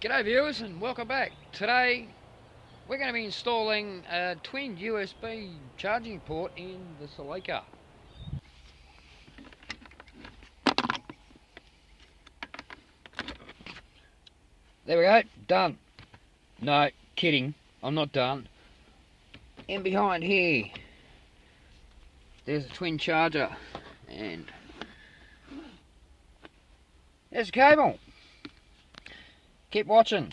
G'day viewers and welcome back. Today we're going to be installing a twin USB charging port in the Celica. There we go, done. No, kidding, I'm not done. In behind here there's a twin charger and there's a cable. Keep watching.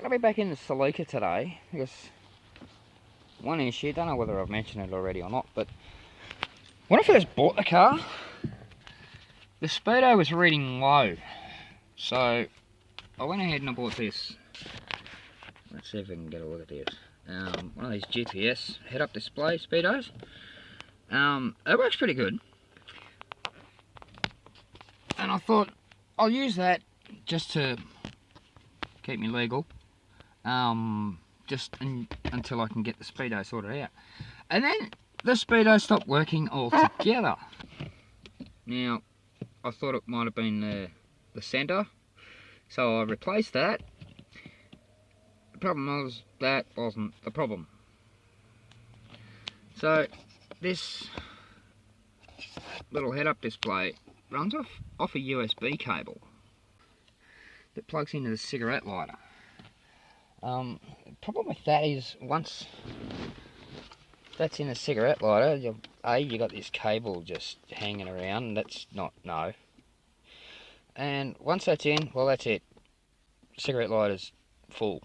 Gonna be back in the Celica today because one issue, don't know whether I've mentioned it already or not, but when I first bought the car, the speedo was reading low, so I went ahead and I bought this. Let's see if we can get a look at this. One of these GPS head-up display speedos. It works pretty good, and I thought I'll use that just to keep me legal. Until I can get the speedo sorted out. And then the speedo stopped working altogether. Now, I thought it might have been the centre, so I replaced that. The problem was that wasn't the problem. So this little head-up display runs off a USB cable that plugs into the cigarette lighter. The problem with that is once that's in a cigarette lighter, you got this cable just hanging around. That's not no. And once that's in, well, that's it. Cigarette lighter's full.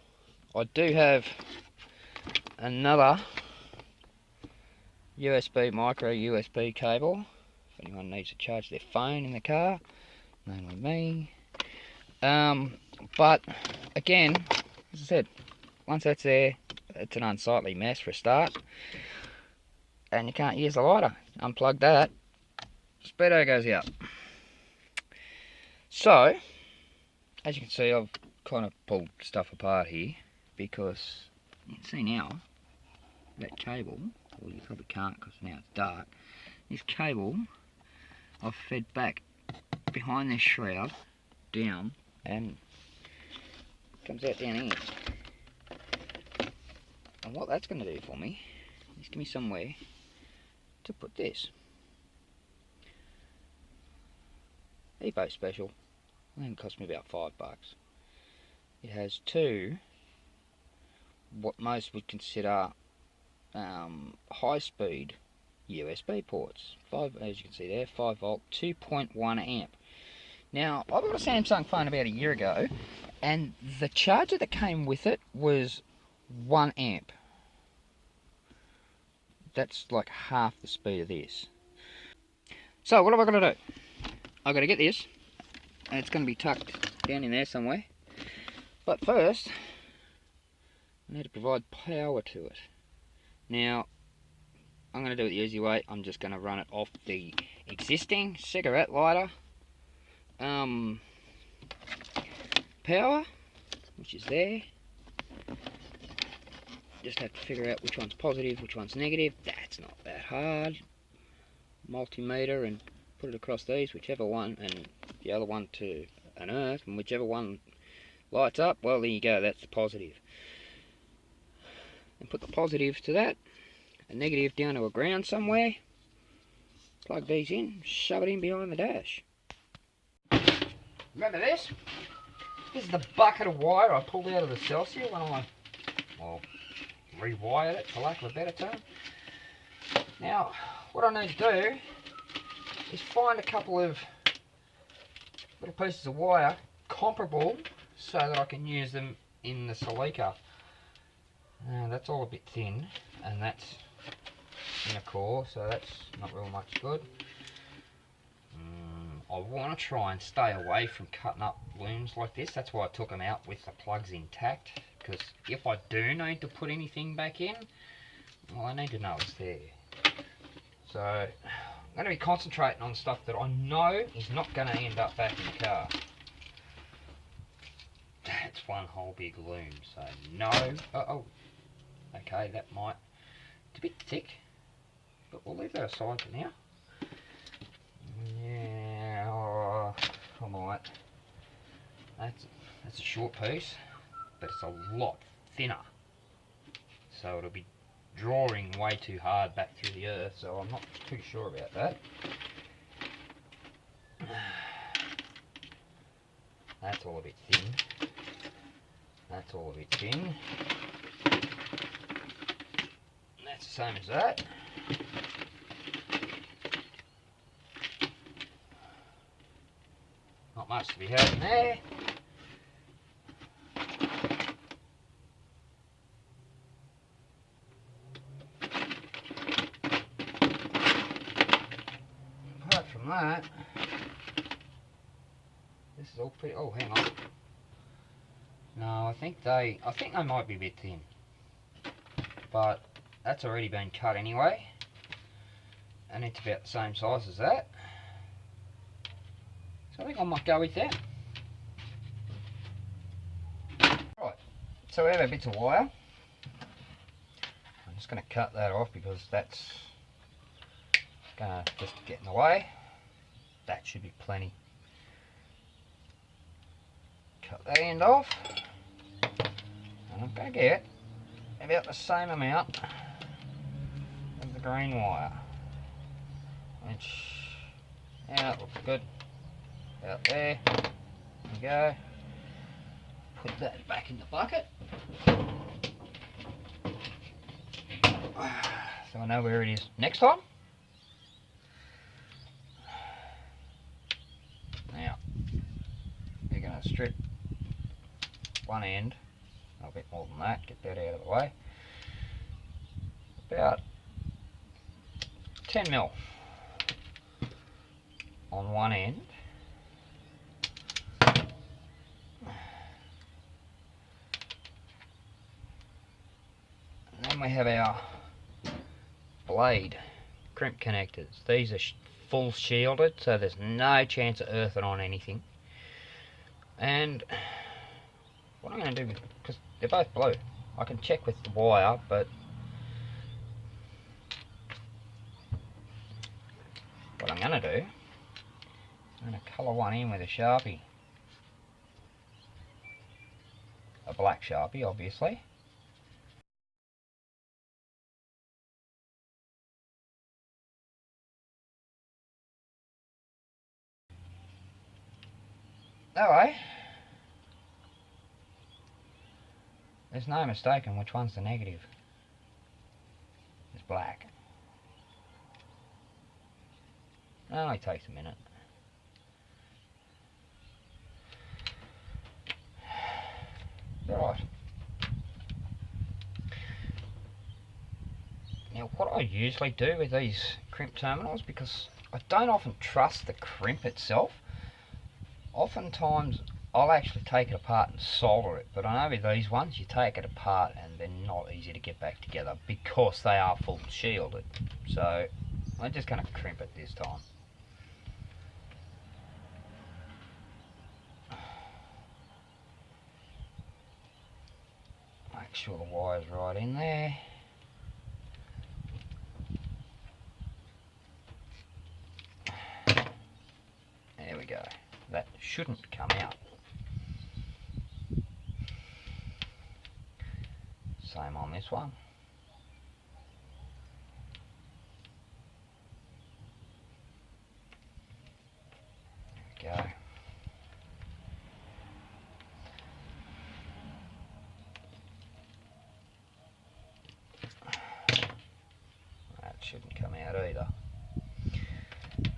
I do have another micro USB cable if anyone needs to charge their phone in the car, mainly me. But again, as I said, once that's there, it's an unsightly mess for a start, and you can't use the lighter. Unplug that, speedo goes out. So, as you can see, I've kind of pulled stuff apart here, because you can see now, that cable, well, you probably can't because now it's dark, this cable I've fed back behind this shroud, down, and comes out down here. And what that's going to do for me is give me somewhere to put this. eBay special. I think it cost me about $5. It has two, what most would consider high-speed USB ports. As you can see there, 5 volt, 2.1 amp. Now, I got a Samsung phone about a year ago, and the charger that came with it was 1 amp. That's like half the speed of this. So what have I got to do? I've got to get this, and it's going to be tucked down in there somewhere. But first, I need to provide power to it. Now, I'm going to do it the easy way. I'm just going to run it off the existing cigarette lighter power, which is there. Just have to figure out which one's positive, which one's negative. That's not that hard. Multimeter and put it across these, whichever one, and the other one to an earth, and whichever one lights up, well, there you go, that's the positive. And put the positive to that, a negative down to a ground somewhere. Plug these in, shove it in behind the dash. Remember this? This is the bucket of wire I pulled out of the Celica when I, well, rewired it, for lack of a better term. Now, what I need to do is find a couple of little pieces of wire comparable so that I can use them in the Celica. Now, that's all a bit thin, and that's in a core, so that's not real much good. I want to try and stay away from cutting up looms like this. That's why I took them out with the plugs intact, because if I do need to put anything back in, well, I need to know it's there. So I'm going to be concentrating on stuff that I know is not going to end up back in the car. That's one whole big loom, so no. Oh, okay, that might, it's a bit thick, but we'll leave that aside for now. Yeah, I might. That's a short piece, but it's a lot thinner, so it'll be drawing way too hard back through the earth, so I'm not too sure about that. That's all a bit thin. That's all a bit thin. That's the same as that. Not much to be had in there. Apart from that, this is all pretty. Oh, hang on. No, I think they might be a bit thin, but that's already been cut anyway, and it's about the same size as that. So I think I might go with that. Right, so we have our bits of wire. I'm just going to cut that off because that's going to just get in the way. That should be plenty. Cut that end off. And I'm going to get about the same amount of the green wire. Which, yeah, that looks good. Out there. There we go. Put that back in the bucket. So I know where it is next time. Now, you're going to strip one end, a bit more than that, get that out of the way. About 10 mil on one end. And then we have our blade crimp connectors. These are full shielded, so there's no chance of earthing on anything. And what I'm going to do, because they're both blue, I can check with the wire, but what I'm going to do, I'm going to colour one in with a Sharpie. A black Sharpie, obviously. That way, there's no mistaking which one's the negative. It's black. It only takes a minute. Right. Now what I usually do with these crimp terminals, because I don't often trust the crimp itself, oftentimes I'll actually take it apart and solder it, but I know with these ones you take it apart and they're not easy to get back together because they are full shielded. So I'm just going to crimp it this time. Make sure the wire's right in there. There we go. That shouldn't come out. Same on this one. There we go. That shouldn't come out either.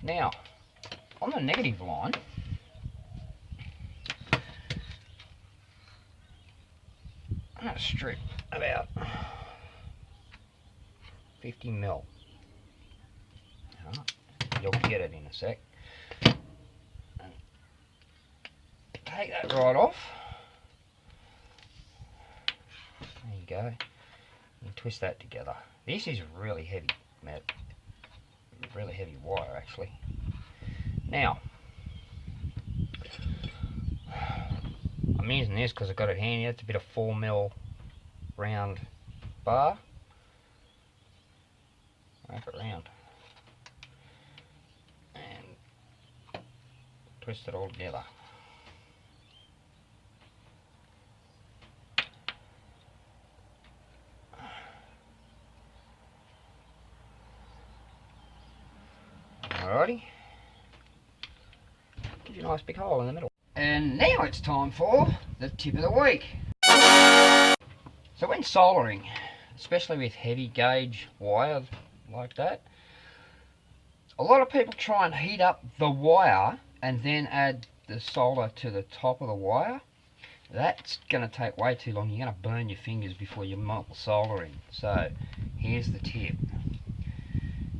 Now, on the negative line, I'm going to strip about 50 mil. Right. You'll get it in a sec. take that right off. There you go. You twist that together. This is really heavy, Matt. Really heavy wire, actually. Now, I'm using this because I've got it handy. It's a bit of 4mm round bar. Wrap it round. And twist it all together. Alrighty. Gives you a nice big hole in the middle. And now it's time for the tip of the week. So when soldering, especially with heavy gauge wire like that, a lot of people try and heat up the wire and then add the solder to the top of the wire. That's going to take way too long. You're going to burn your fingers before you melt the solder in. So here's the tip.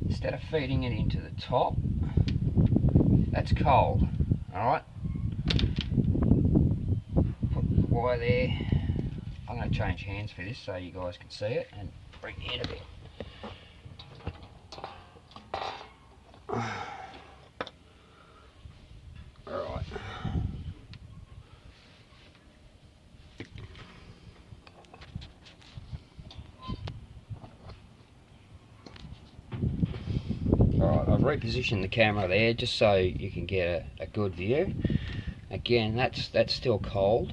Instead of feeding it into the top, that's cold, alright? Put the wire there. I'm going to change hands for this so you guys can see it, and bring the end a bit. Alright. Alright, I've repositioned the camera there just so you can get a good view. Again, that's still cold.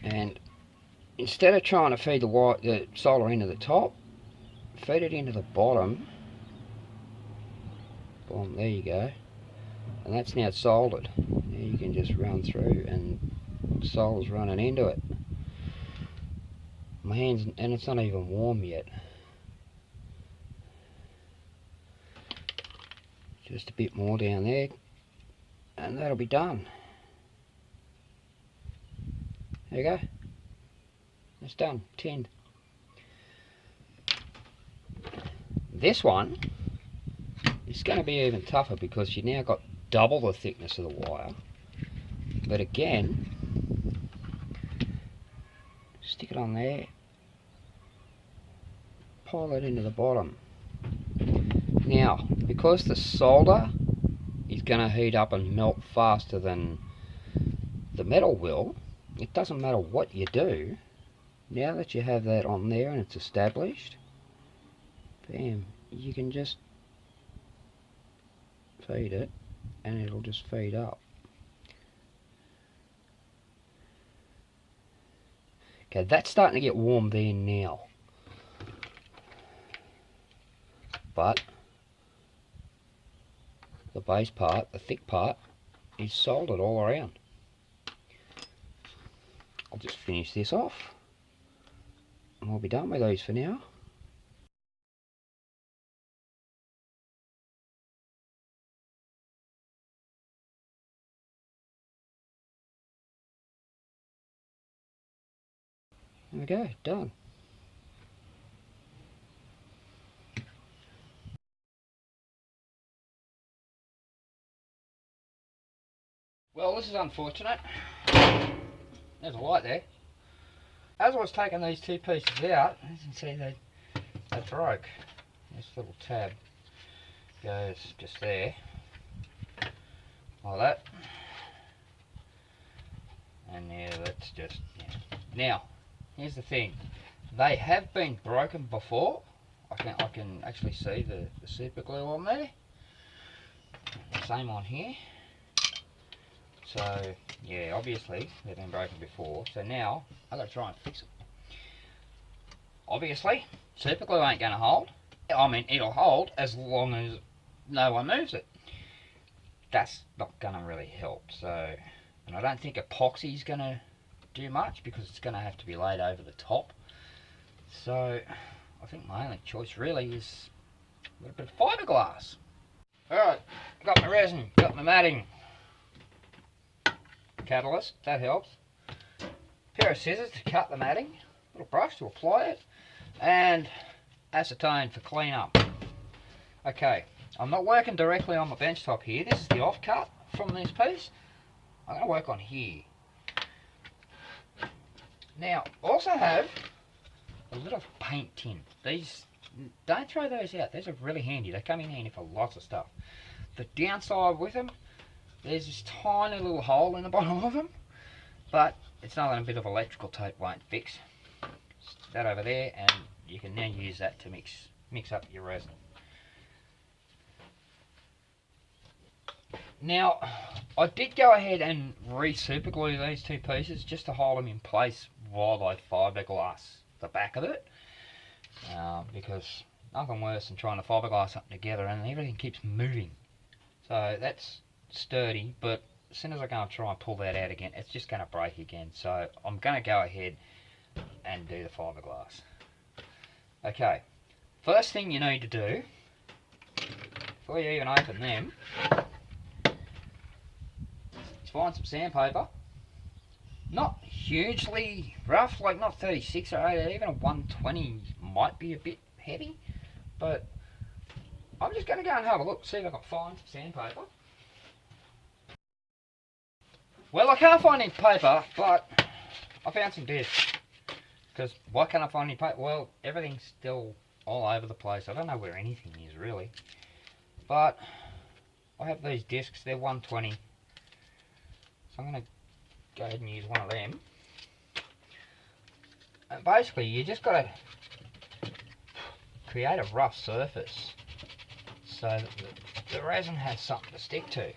And instead of trying to feed the solder into the top, feed it into the bottom. Boom, there you go. And that's now soldered. Now you can just run through and the solder's running into it. My hands, and it's not even warm yet. Just a bit more down there, and that'll be done. There you go. It's done, tinned. This one is going to be even tougher because you now got double the thickness of the wire. But again, stick it on there, pile it into the bottom. Now, because the solder is going to heat up and melt faster than the metal will, it doesn't matter what you do. Now that you have that on there and it's established, bam, you can just feed it and it'll just feed up. Okay, that's starting to get warm there now. But the base part, the thick part, is soldered all around. I'll just finish this off and we'll be done with these for now. There we go, done. Well, this is unfortunate. There's a light there. As I was taking these two pieces out, as you can see they broke. This little tab goes just there, like that. And yeah, that's just, yeah. Now, here's the thing. They have been broken before. I can actually see the super glue on there. Same on here. So yeah, obviously they've been broken before. So now I've got to try and fix it. Obviously, super glue ain't going to hold. I mean, it'll hold as long as no one moves it. That's not going to really help. So, and I don't think epoxy is going to do much because it's going to have to be laid over the top. So I think my only choice really is a little bit of fiberglass. Alright, got my resin, got my matting. Catalyst, that helps. Pair of scissors to cut the matting, little brush to apply it, and acetone for clean up. Okay, I'm not working directly on my bench top here. This is the offcut from this piece. I'm going to work on here. Now, also have a little paint tin. These, don't throw those out. Those are really handy. They come in handy for lots of stuff. The downside with them, there's this tiny little hole in the bottom of them, but it's nothing a bit of electrical tape won't fix. Just that over there, and you can now use that to mix up your resin. Now, I did go ahead and re-super glue these two pieces just to hold them in place while I fiberglass the back of it, because nothing worse than trying to fiberglass something together and everything keeps moving. So that's sturdy, but as soon as I go and try and pull that out again, it's just going to break again. So I'm going to go ahead and do the fiberglass. Okay, first thing you need to do, before you even open them, is find some sandpaper. Not hugely rough, like not 36 or 8, even a 120 might be a bit heavy, but I'm just going to go and have a look, see if I can find some sandpaper. Well, I can't find any paper, but I found some discs. Because why can't I find any paper? Well, everything's still all over the place. I don't know where anything is really. But I have these discs, they're 120. So I'm going to go ahead and use one of them. And basically, you just got to create a rough surface so that the resin has something to stick to.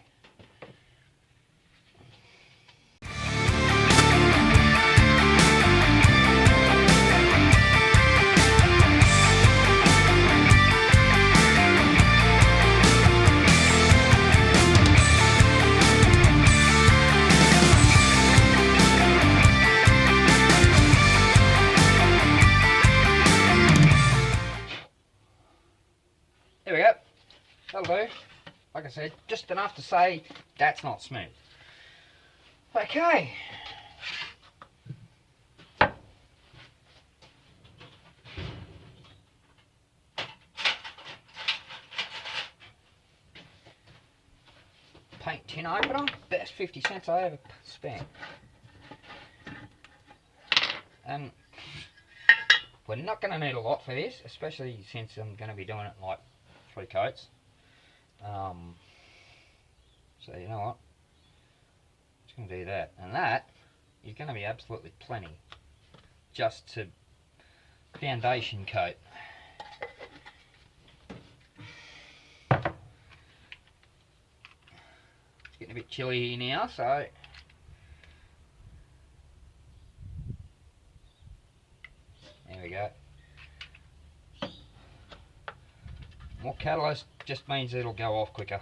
There we go, that'll do. Like I said, just enough to say that's not smooth. Okay. Paint tin opener, best 50 cents I ever spent. And we're not going to need a lot for this, especially since I'm going to be doing it in like 3 coats. So you know what, just going to do that, and that is going to be absolutely plenty just to foundation coat. Getting a bit chilly here now, so there we go. More catalyst just means it'll go off quicker.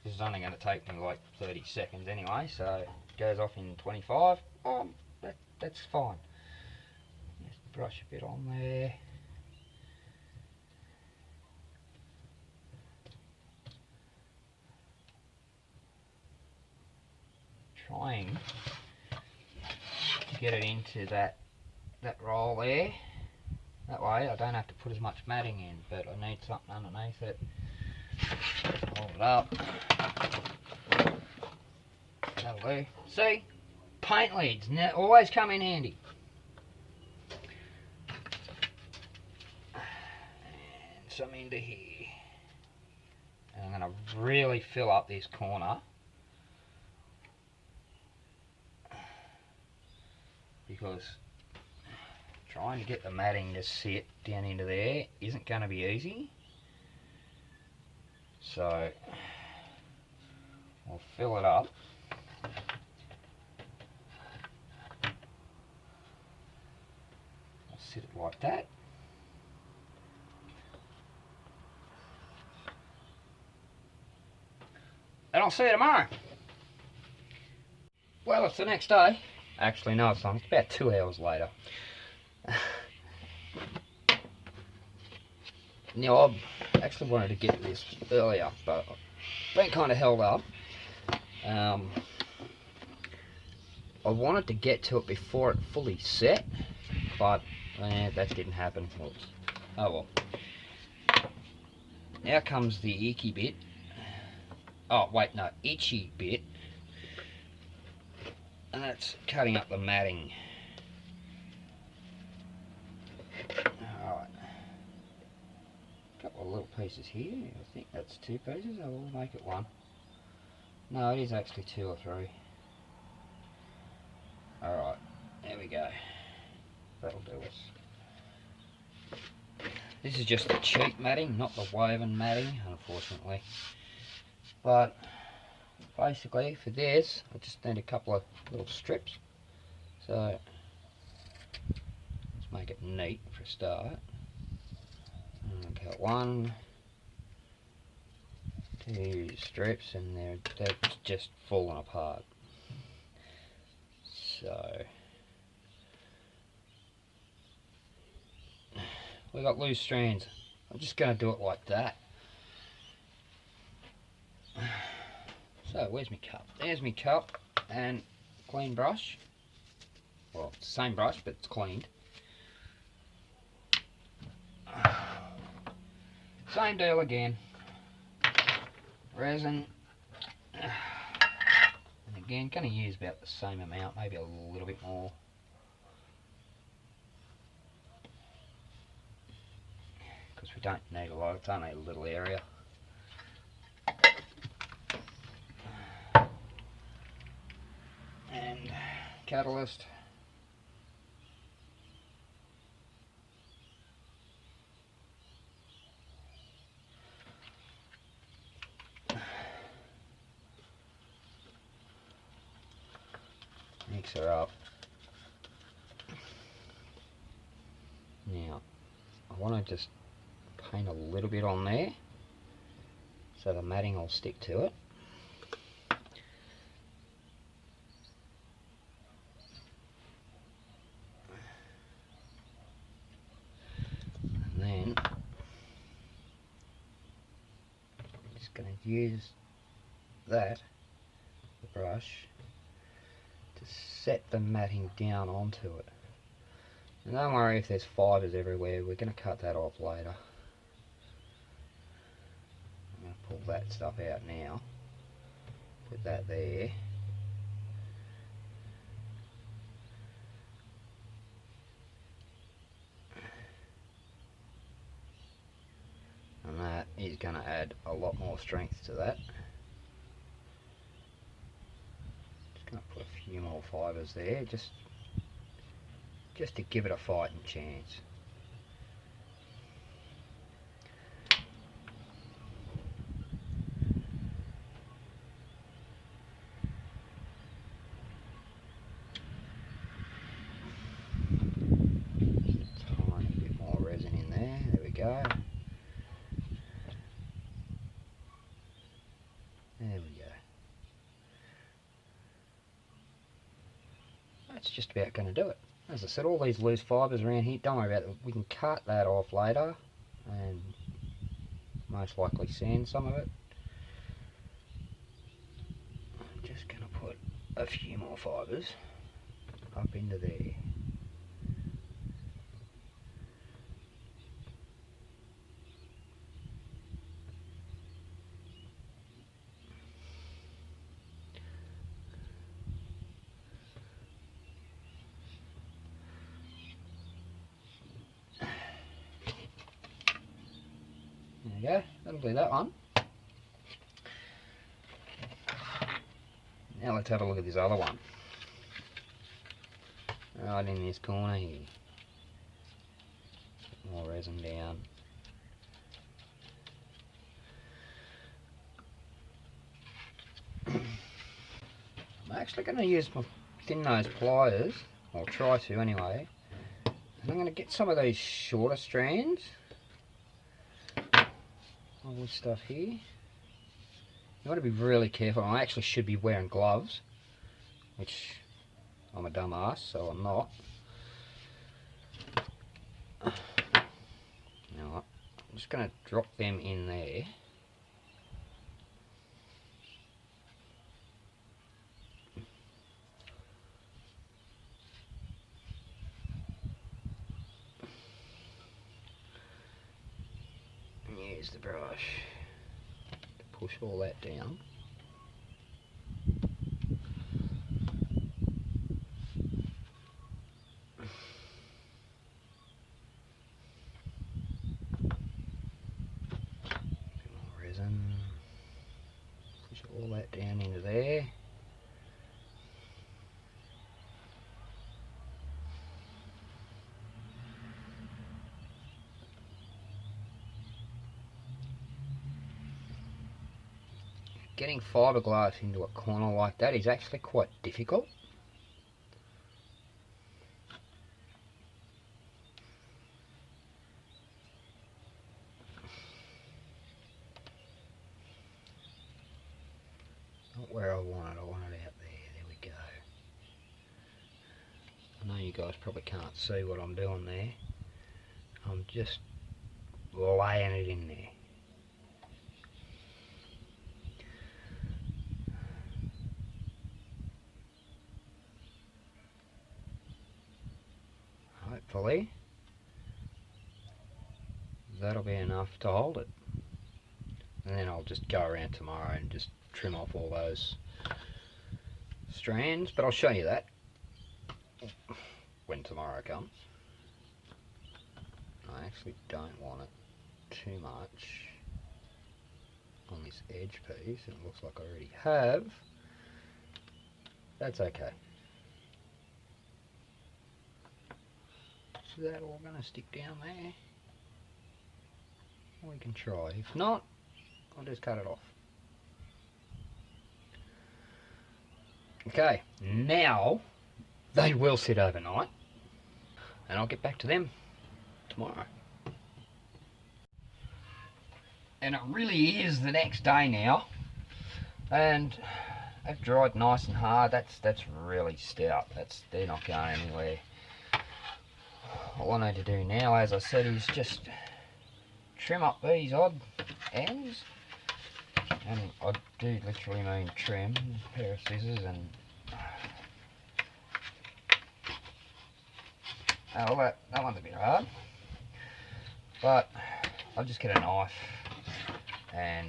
This is only going to take me like 30 seconds anyway, so it goes off in 25. Oh, that's fine. Just brush a bit on there. Trying to get it into that roll there. That way I don't have to put as much matting in, but I need something underneath it. Hold it up. That'll do. See? Paint leads always come in handy. And some into here. And I'm going to really fill up this corner. Because trying to get the matting to sit down into there isn't going to be easy. So I'll fill it up. I'll sit it like that. And I'll see you tomorrow. Well, it's the next day. Actually, no, it's not. It's about 2 hours later. Now, I actually wanted to get this earlier, but I've been kind of held up. I wanted to get to it before it fully set, but that didn't happen. Oops. Oh well. Now comes the icky bit. Oh wait, no, itchy bit. and that's cutting up the matting. Alright, a couple of little pieces here. I think that's 2 pieces. I will make it 1. No, it is actually 2 or 3. Alright, there we go. That'll do us. This is just the cheap matting, not the woven matting, unfortunately. But basically for this, I just need a couple of little strips. So let's make it neat for a start. And cut 1, 2 strips, and they're just falling apart. So we got loose strands. I'm just going to do it like that. So where's my cup? There's my cup and clean brush. Well, it's the same brush, but it's cleaned. Same deal again. Resin. And again, going to use about the same amount, maybe a little bit more. Because we don't need a lot, it's only a little area. And catalyst. Mix her up. Now, I want to just paint a little bit on there so the matting will stick to it. And then I'm just going to use that, the brush, to set the matting down onto it. And don't worry if there's fibres everywhere, we're going to cut that off later. I'm going to pull that stuff out now, put that there. And that is going to add a lot more strength to that. Just going to put a few more fibres there, just to give it a fighting chance. Tiny bit more resin in there, there we go. There we go. That's just about going to do it. As I said, all these loose fibres around here, don't worry about it. We can cut that off later and most likely sand some of it. I'm just going to put a few more fibres up into there. There we go, that'll do that one. Now let's have a look at this other one. Right in this corner here. More resin down. I'm actually going to use my thin nose pliers, or try to anyway. And I'm going to get some of these shorter strands. All this stuff here. You want to be really careful. I actually should be wearing gloves, which I'm a dumb ass, so I'm not. You know what? I'm just going to drop them in there. Use the brush to push all that down. all that down into there. Getting fiberglass into a corner like that is actually quite difficult. Not where I want it out there. There we go. I know you guys probably can't see what I'm doing there. I'm just laying it in there. Hopefully that'll be enough to hold it, and then I'll just go around tomorrow and just trim off all those strands, but I'll show you that when tomorrow comes. I actually don't want it too much on this edge piece, and it looks like I already have. That's okay. Is that all going to stick down there? We can try. If not, I'll just cut it off. Okay, now they will sit overnight, and I'll get back to them tomorrow. And it really is the next day now, and they've dried nice and hard. That's really stout. They're not going anywhere. All I need to do now, as I said, is just trim up these odd ends, and I do literally mean trim. A pair of scissors and oh, that one's a bit hard, but I'll just get a knife and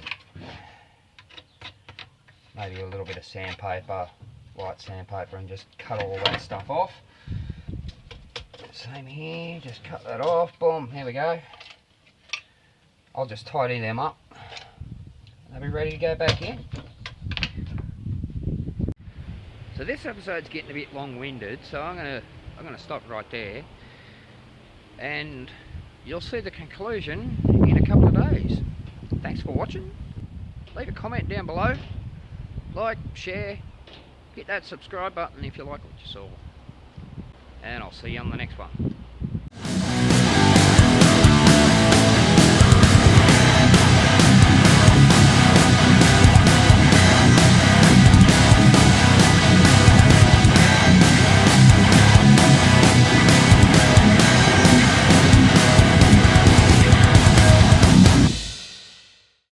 maybe a little bit of sandpaper, light sandpaper, and just cut all that stuff off. Same here, just cut that off, boom, here we go. I'll just tidy them up and they'll be ready to go back in. So this episode's getting a bit long-winded, so I'm gonna stop right there, and you'll see the conclusion in a couple of days. Thanks for watching. Leave a comment down below, like, share, hit that subscribe button if you like what you saw, and I'll see you on the next one.